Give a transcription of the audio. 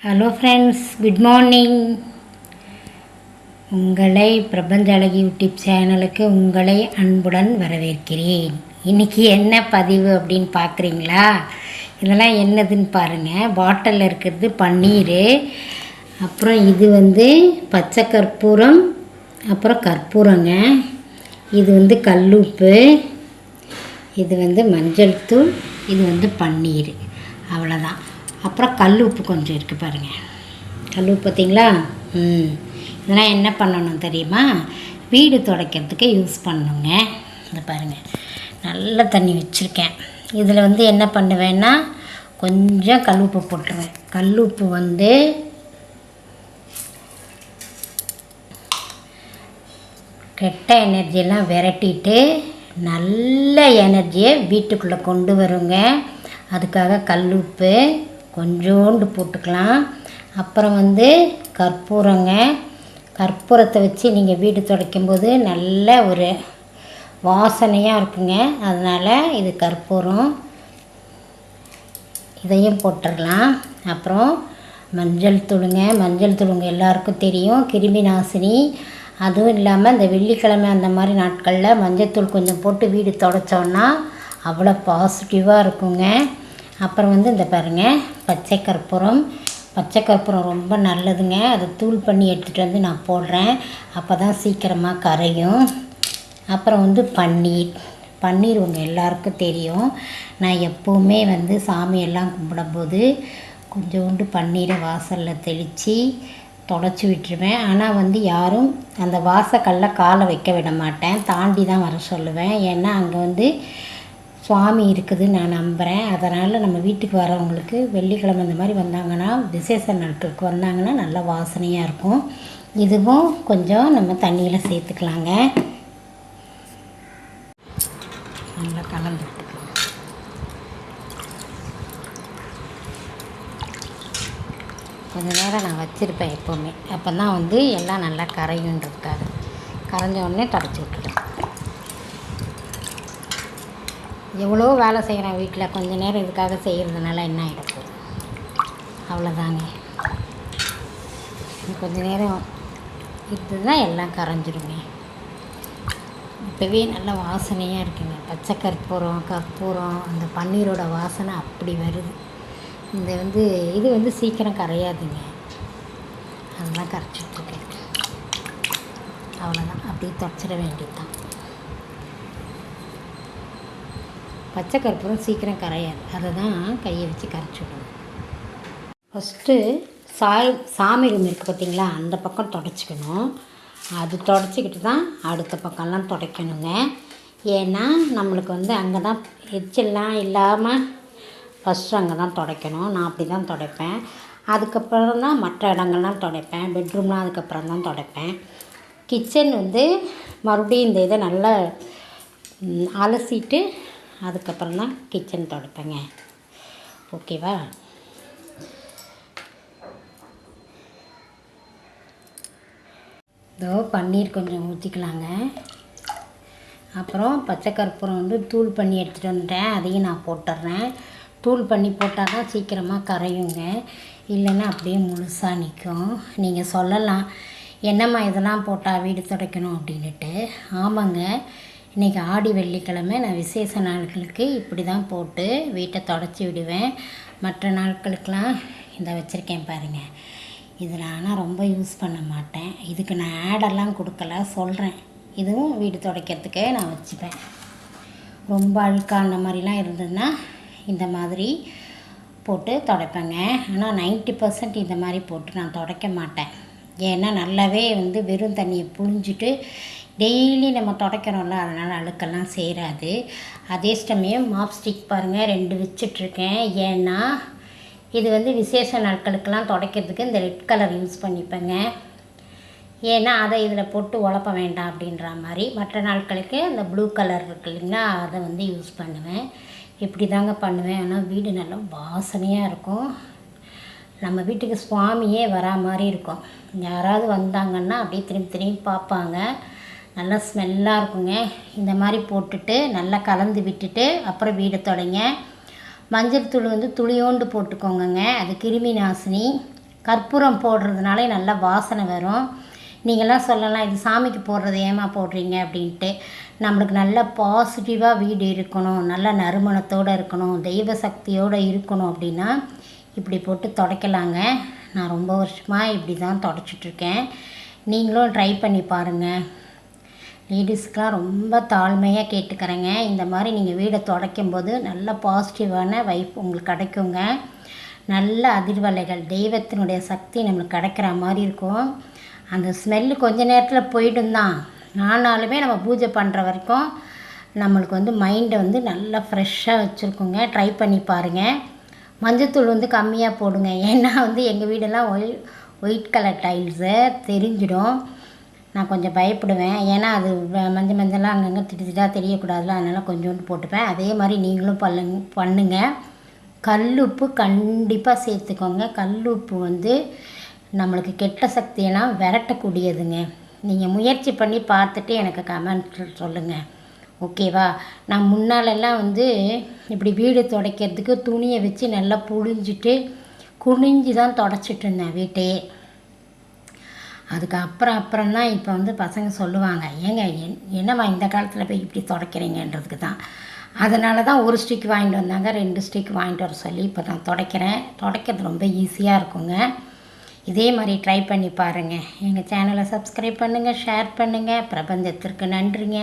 Hello friends, good morning. உங்களை பிரபஞ்ச அழகி யூடியூப் சேனலுக்கு உங்களை அன்புடன் வரவேற்கிறேன். இன்றைக்கி என்ன பதிவு அப்படின்னு பார்க்குறீங்களா? இதெல்லாம் என்னதுன்னு பாருங்கள். பாட்டிலில் இருக்கிறது பன்னீர், அப்புறம் இது பச்சை கற்பூரம், அப்புறம் கற்பூரங்க, இது கல்லுப்பு, இது மஞ்சள் தூள், இது பன்னீர், அவ்வளோதான். அப்புறம் கல் உப்பு கொஞ்சம் இருக்குது பாருங்கள். கல் உப்பு பார்த்திங்களா? இதெல்லாம் என்ன பண்ணணும் தெரியுமா? வீடு துடைக்கிறதுக்கு யூஸ் பண்ணணுங்க. இந்த பாருங்கள், நல்ல தண்ணி வச்சுருக்கேன். இதில் என்ன பண்ணுவேன்னா கொஞ்சம் கல் உப்பு போட்டுருவேன். கல் உப்பு கெட்ட எனர்ஜியெல்லாம் விரட்டிட்டு நல்ல எனர்ஜியை வீட்டுக்குள்ளே கொண்டு வருங்க. அதுக்காக கல் உப்பு கொஞ்சோண்டு போட்டுக்கலாம். அப்புறம் கற்பூரங்க. கற்பூரத்தை வச்சு நீங்கள் வீடு துடைக்கும்போது நல்ல ஒரு வாசனையாக இருக்குங்க. அதனால் இது கற்பூரம், இதையும் போட்டுடலாம். அப்புறம் மஞ்சள் தூளுங்க எல்லாருக்கும் தெரியும், கிருமி நாசினி. அதுவும் இல்லாமல் இந்த வெள்ளிக்கிழமை அந்த மாதிரி நாட்களில் மஞ்சள் கொஞ்சம் போட்டு வீடு துடைச்சோன்னா அவ்வளோ பாசிட்டிவாக இருக்குங்க. அப்புறம் இந்த பாருங்கள், பச்சை கற்பூரம் ரொம்ப நல்லதுங்க. அதை தூள் பண்ணி எடுத்துகிட்டு நான் போடுறேன். அப்போ தான் சீக்கிரமாக கரையும். அப்புறம் பன்னீர் உங்கள் எல்லாருக்கும் தெரியும். நான் எப்போவுமே சாமியெல்லாம் கும்பிடும்போது கொஞ்சோண்டு பன்னீரை வாசலில் தெளித்து தொடச்சி விட்டுருவேன். ஆனால் யாரும் அந்த வாசக்கல்ல காலை வைக்க விட மாட்டேன், தாண்டி தான் வர சொல்லுவேன். ஏன்னா அங்கே சுவாமி இருக்குது நான் நம்புகிறேன். அதனால் நம்ம வீட்டுக்கு வரவங்களுக்கு வெள்ளிக்கிழமை இந்த மாதிரி வந்தாங்கன்னா, விசேஷ நாட்களுக்கு வந்தாங்கன்னா நல்ல வாசனையாக இருக்கும். இதுவும் கொஞ்சம் நம்ம தண்ணியில் சேர்த்துக்கலாங்க. நல்லா கலந்து கொஞ்சம் நேரம் நான் வச்சுருப்பேன் எப்போவுமே. அப்போ தான் எல்லாம் நல்லா கரையுன்றதுக்காக. கரைஞ்ச உடனே தொடச்சி விட்டுடுவேன். எவ்வளோ வேலை செய்கிறேன் வீட்டில், கொஞ்சம் நேரம் இதுக்காக செய்கிறதுனால என்ன ஆகிடுச்சு, அவ்வளோதாங்க. கொஞ்சம் நேரம் இதுதான் எல்லாம் கரைஞ்சிருங்க. இப்போவே நல்ல வாசனையாக இருக்குங்க. பச்சை கற்பூரம் அந்த பன்னீரோட வாசனை அப்படி வருது. இது சீக்கிரம் கரையாதுங்க. அதெல்லாம் கரைச்சிட்ருக்கேன். அவ்வளோதான், அப்படியே தொடச்சிட வேண்டியது தான். பச்சை கற்பூரம் சீக்கிரம் கரையாது, அதை தான் கையை வச்சு கரைச்சி விடணும். ஃபஸ்ட்டு சாமி ரூம் இருக்குது பார்த்திங்களா, அந்த பக்கம் துடைச்சிக்கணும். அது துடைச்சிக்கிட்டு தான் அடுத்த பக்கம்லாம் துடைக்கணுங்க. ஏன்னா நம்மளுக்கு அங்கே தான் எச்சல்லாம் இல்லாமல் ஃபஸ்ட்டு அங்கே தான் துடைக்கணும். நான் அப்படி தான் துடைப்பேன். அதுக்கப்புறம் தான் மற்ற இடங்கள்லாம் துடைப்பேன். பெட்ரூம்லாம் அதுக்கப்புறம் தான் துடைப்பேன். கிச்சன் மறுபடியும் இந்த இதை நல்லா அலசிட்டு அதுக்கப்புறம் தான் கிச்சன் துடைப்பேங்க. ஓகேவா? இதோ பன்னீர் கொஞ்சம் ஊற்றிக்கலாங்க. அப்புறம் பச்சை கற்பூரம் தூள் பண்ணி எடுத்துகிட்டு வந்துட்டேன், அதையும் நான் போட்டுடுறேன். தூள் பண்ணி போட்டால் தான் சீக்கிரமாக கரையுங்க, இல்லைன்னா அப்படியே முழுசாக நிற்கும். நீங்கள் சொல்லலாம், என்னம்மா இதெல்லாம் போட்டால் வீடு துடைக்கணும் அப்படின்ட்டு. ஆமாங்க, இன்றைக்கி ஆடி வெள்ளிக்கிழமை, நான் விசேஷ நாட்களுக்கு இப்படி தான் போட்டு வீட்டை தொடச்சி விடுவேன். மற்ற நாட்களுக்கெலாம் இந்த வச்சுருக்கேன் பாருங்கள். இதில் ஆனால் ரொம்ப யூஸ் பண்ண மாட்டேன். இதுக்கு நான் ஆடெல்லாம் கொடுக்கல, சொல்கிறேன். இதுவும் வீடு துடைக்கிறதுக்கே நான் வச்சுப்பேன். ரொம்ப அழுக்கான மாதிரிலாம் இருந்ததுன்னா இந்த மாதிரி போட்டு துடைப்பேங்க. ஆனால் 90% இந்த மாதிரி போட்டு நான் துடைக்க மாட்டேன். ஏன்னா நல்லாவே வெறும் தண்ணியை புழிஞ்சிட்டு டெய்லி நம்ம துடைக்கிறோம்ல, அதனால் அழுக்கெல்லாம் சேராது. அதே சமயம் மாப் ஸ்டிக் பாருங்கள் 2 வச்சிட்ருக்கேன். ஏன்னா இது விசேஷ நாட்களுக்கெல்லாம் துடைக்கிறதுக்கு இந்த ரெட் கலர் யூஸ் பண்ணிப்பேங்க. ஏன்னா அதை இதில் போட்டு உழப்ப வேண்டாம் அப்படின்ற மாதிரி. மற்ற நாட்களுக்கு அந்த ப்ளூ கலர் இருக்கு இல்லைங்களா, அதை யூஸ் பண்ணுவேன். இப்படி தாங்க பண்ணுவேன். ஆனால் வீடு நல்லா வாசனையாக இருக்கும். நம்ம வீட்டுக்கு சுவாமியே வரா மாதிரி இருக்கும். யாராவது வந்தாங்கன்னா அப்படியே திரும்பி பார்ப்பாங்க. நல்லா ஸ்மெல்லாக இருக்குங்க. இந்த மாதிரி போட்டுட்டு நல்லா கலந்து விட்டுட்டு அப்புறம் வீடு தொடங்க. மஞ்சள் தூள் துளியோண்டு போட்டுக்கோங்க, அது கிருமி நாசினி. கற்பூரம் போடுறதுனாலே நல்ல வாசனை வரும். நீங்கள்லாம் சொல்லலாம், இது சாமிக்கு போடுறது ஏமா போடுறீங்க அப்படின்ட்டு. நம்மளுக்கு நல்ல பாசிட்டிவாக வீடு இருக்கணும், நல்ல நறுமணத்தோடு இருக்கணும், தெய்வ சக்தியோடு இருக்கணும் அப்படின்னா இப்படி போட்டு துடைக்கலாங்க. நான் ரொம்ப வருஷமாக இப்படி தான் துடைச்சிட்ருக்கேன். நீங்களும் ட்ரை பண்ணி பாருங்கள். லேடிஸ்க்கெலாம் ரொம்ப தாழ்மையாக கேட்டுக்கிறேங்க. இந்த மாதிரி நீங்கள் வீடை துடைக்கும்போது நல்ல பாசிட்டிவான வைப் உங்களுக்கு கிடைக்குங்க. நல்ல அதிர்வலைகள், தெய்வத்தினுடைய சக்தி நம்மளுக்கு கிடைக்கிற மாதிரி இருக்கும். அந்த ஸ்மெல்லு கொஞ்ச நேரத்தில் போய்டும் தான், ஆனாலுமே நம்ம பூஜை பண்ணுற வரைக்கும் நம்மளுக்கு வந்து மைண்டை வந்து நல்லா ஃப்ரெஷ்ஷாக வச்சுருக்குங்க. ட்ரை பண்ணி பாருங்கள். மஞ்சத்தூள் வந்து கம்மியாக போடுங்க. ஏன்னா வந்து எங்கள் வீடெல்லாம் ஒயிட் கலர் டைல்ஸு தெரிஞ்சிடும். நான் கொஞ்சம் பயப்படுவேன். ஏன்னா அது மஞ்சளாக அங்கங்கே திட்டாக தெரியக்கூடாதுல, அதனால் கொஞ்சோண்டு போட்டுப்பேன். அதே மாதிரி நீங்களும் பண்ணுங்கள். கல்லுப்பு கண்டிப்பாக சேர்த்துக்கோங்க. கல்லுப்பு வந்து நம்மளுக்கு கெட்ட சக்தியெல்லாம் விரட்டக்கூடியதுங்க. நீங்கள் முயற்சி பண்ணி பார்த்துட்டு எனக்கு கமெண்ட் சொல்லுங்கள், ஓகேவா? நான் முன்னாலெல்லாம் வந்து இப்படி வீடு துடைக்கிறதுக்கு துணியை வச்சு நல்லா புழிஞ்சிட்டு குனிஞ்சு தான் துடைச்சிட்டு இருந்தேன் வீட்டையே. அதுக்கு அப்புறம் தான் இப்போ வந்து பசங்க சொல்லுவாங்க, ஏங்க என்னம்மா இந்த காலத்தில் போய் இப்படி துடைக்கிறீங்கன்றதுக்கு தான். அதனால தான் ஒரு ஸ்டிக் வாங்கிட்டு வந்தாங்க, 2 ஸ்டிக் வாங்கிட்டு வர சொல்லி இப்போ நான் துடைக்கிறேன். துடைக்கிறது ரொம்ப ஈஸியாக இருக்குங்க. இதே மாதிரி ட்ரை பண்ணி பாருங்கள். எங்கள் சேனலை சப்ஸ்கிரைப் பண்ணுங்கள், ஷேர் பண்ணுங்கள். பிரபஞ்சத்திற்கு நன்றிங்க.